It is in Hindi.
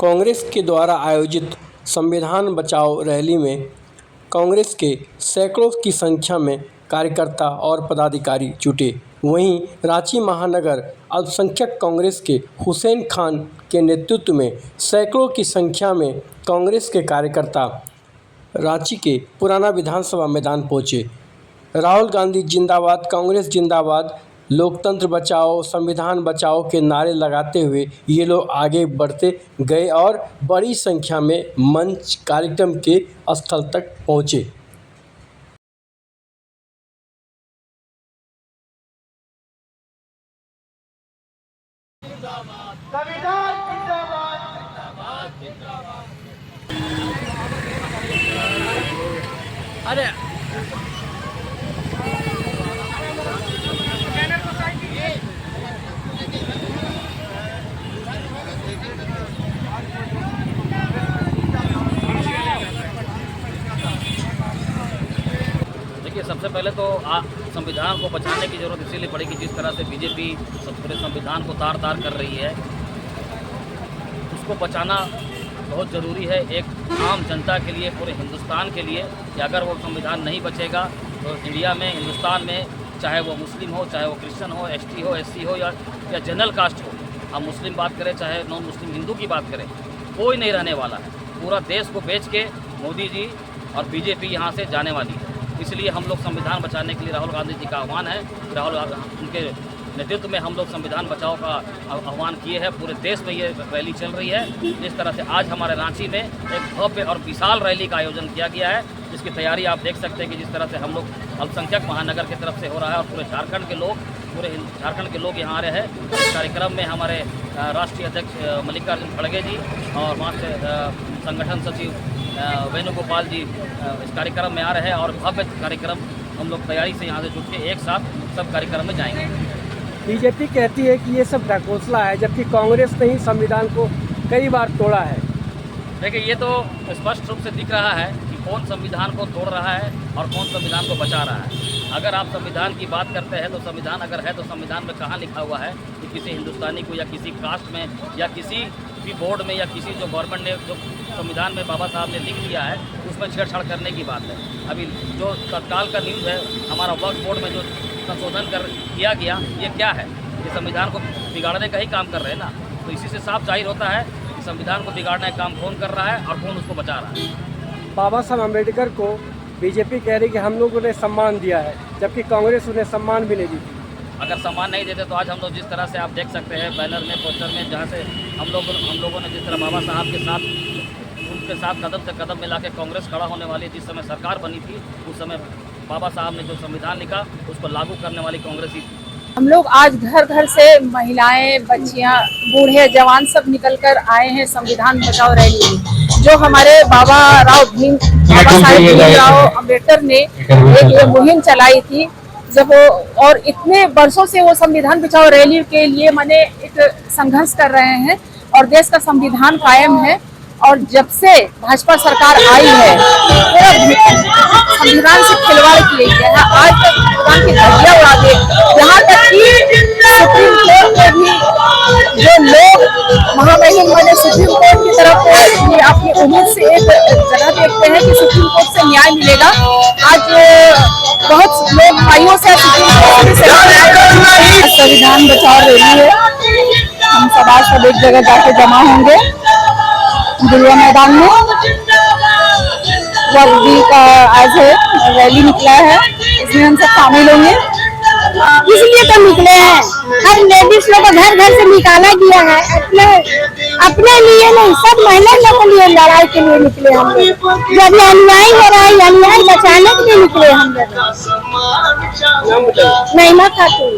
कांग्रेस के द्वारा आयोजित संविधान बचाओ रैली में कांग्रेस के सैकड़ों की संख्या में कार्यकर्ता और पदाधिकारी जुटे। वहीं रांची महानगर अल्पसंख्यक कांग्रेस के हुसैन खान के नेतृत्व में सैकड़ों की संख्या में कांग्रेस के कार्यकर्ता रांची के पुराना विधानसभा मैदान पहुंचे। राहुल गांधी जिंदाबाद, कांग्रेस जिंदाबाद, लोकतंत्र बचाओ, संविधान बचाओ के नारे लगाते हुए ये लोग आगे बढ़ते गए और बड़ी संख्या में मंच कार्यक्रम के स्थल तक पहुंचे। संविधान जिंदाबाद, जिंदाबाद, जिंदाबाद। अरे देखिए, सबसे पहले तो संविधान को बचाने की ज़रूरत इसीलिए पड़ी कि जिस तरह से बीजेपी पूरे संविधान को तार-तार कर रही है, उसको बचाना बहुत ज़रूरी है एक आम जनता के लिए, पूरे हिंदुस्तान के लिए। कि अगर वो संविधान नहीं बचेगा तो इंडिया में, हिंदुस्तान में, चाहे वो मुस्लिम हो, चाहे वो क्रिश्चियन हो, एसटी हो, एससी हो या जनरल कास्ट हो, हम मुस्लिम बात करें चाहे नॉन मुस्लिम हिंदू की बात करें, कोई नहीं रहने वाला है। पूरा देश को बेच के मोदी जी और बीजेपी यहाँ से जाने वाली है। इसलिए हम लोग संविधान बचाने के लिए राहुल गांधी जी का आह्वान है। उनके नेतृत्व में हम लोग संविधान बचाओ का आह्वान किए हैं। पूरे देश में ये रैली चल रही है। जिस तरह से आज हमारे रांची में एक भव्य और विशाल रैली का आयोजन किया गया है, जिसकी तैयारी आप देख सकते हैं कि जिस तरह से हम लोग अल्पसंख्यक महानगर की तरफ से हो रहा है और पूरे झारखंड के लोग यहाँ आ रहे हैं। इस कार्यक्रम में हमारे राष्ट्रीय अध्यक्ष मल्लिकार्जुन खड़गे जी और वहाँ से संगठन सचिव वेणुगोपाल जी इस कार्यक्रम में आ रहे हैं और भव्य कार्यक्रम हम लोग तैयारी से यहाँ से जुट के एक साथ सब कार्यक्रम में जाएंगे। बीजेपी कहती है कि ये सब ढकोसला है, जबकि कांग्रेस ने ही संविधान को कई बार तोड़ा है। देखिए, ये तो स्पष्ट रूप से दिख रहा है कि कौन संविधान को तोड़ रहा है और कौन संविधान को बचा रहा है। अगर आप संविधान की बात करते हैं तो संविधान अगर है तो संविधान में कहाँ लिखा हुआ है कि किसी हिंदुस्तानी को या किसी कास्ट में या किसी भी बोर्ड में या किसी जो गवर्नमेंट ने जो संविधान में बाबा साहब ने लिख दिया है उसमें छेड़छाड़ करने की बात है। अभी जो तत्काल का न्यूज़ है, हमारा वक्फ बोर्ड में जो संशोधन किया गया, ये क्या है? ये संविधान को बिगाड़ने का ही काम कर रहे हैं ना। तो इसी से साफ जाहिर होता है कि संविधान को बिगाड़ने का काम कौन कर रहा है और कौन उसको बचा रहा है। बाबा साहब अम्बेडकर को बीजेपी कह रही कि हम लोगों ने सम्मान दिया है, जबकि कांग्रेस उन्हें सम्मान भी नहीं दी थी। अगर सम्मान नहीं देते तो आज हम लोग जिस तरह से आप देख सकते हैं बैनर में, पोस्टर में, जहाँ से हम लोगों ने जिस तरह बाबा साहब के साथ उनके साथ कदम से कदम मिला के कांग्रेस खड़ा होने वाली, जिस समय सरकार बनी थी उस समय बाबा साहब ने जो संविधान लिखा उसको लागू करने वाली कांग्रेस ही थी। हम लोग आज घर घर से महिलाएं, बच्चियां, बूढ़े, जवान सब निकल कर आए हैं संविधान बचाओ रैली में। जो हमारे बाबा साहेब भीमराव अम्बेडकर ने एक मुहिम चलाई थी, जब वो और इतने वर्षों से वो संविधान बचाओ रैली के लिए माने एक संघर्ष कर रहे हैं और देश का संविधान कायम है। और जब से भाजपा सरकार आई है पूरा संविधान से खिलवाड़ किए गए हैं। आज तक संविधान की धज्जियां उड़ा दे, यहाँ तक कि सुप्रीम कोर्ट में भी जो लोग महामहिम बने सुप्रीम कोर्ट की तरफ ये अपनी उम्मीद से एक जगह देखते हैं कि सुप्रीम कोर्ट से न्याय मिलेगा। आज बहुत लोग भाइयों से संविधान बचाओ रैली है। हम सब एक जगह जाके जमा होंगे गुरुआ मैदान में। वर्दी का आज है रैली निकला है, इसमें हम सब शामिल होंगे। इसलिए तो निकले हैं, हर लेडीज लोग को घर घर से निकाला गया है। अपने लिए नहीं, सब महिला लोग के लिए लड़ाई के लिए निकले हम लोग। जब अन्याय हो रहा है, अन्याय बचाने के लिए निकले हम लोग। महिमा खातून।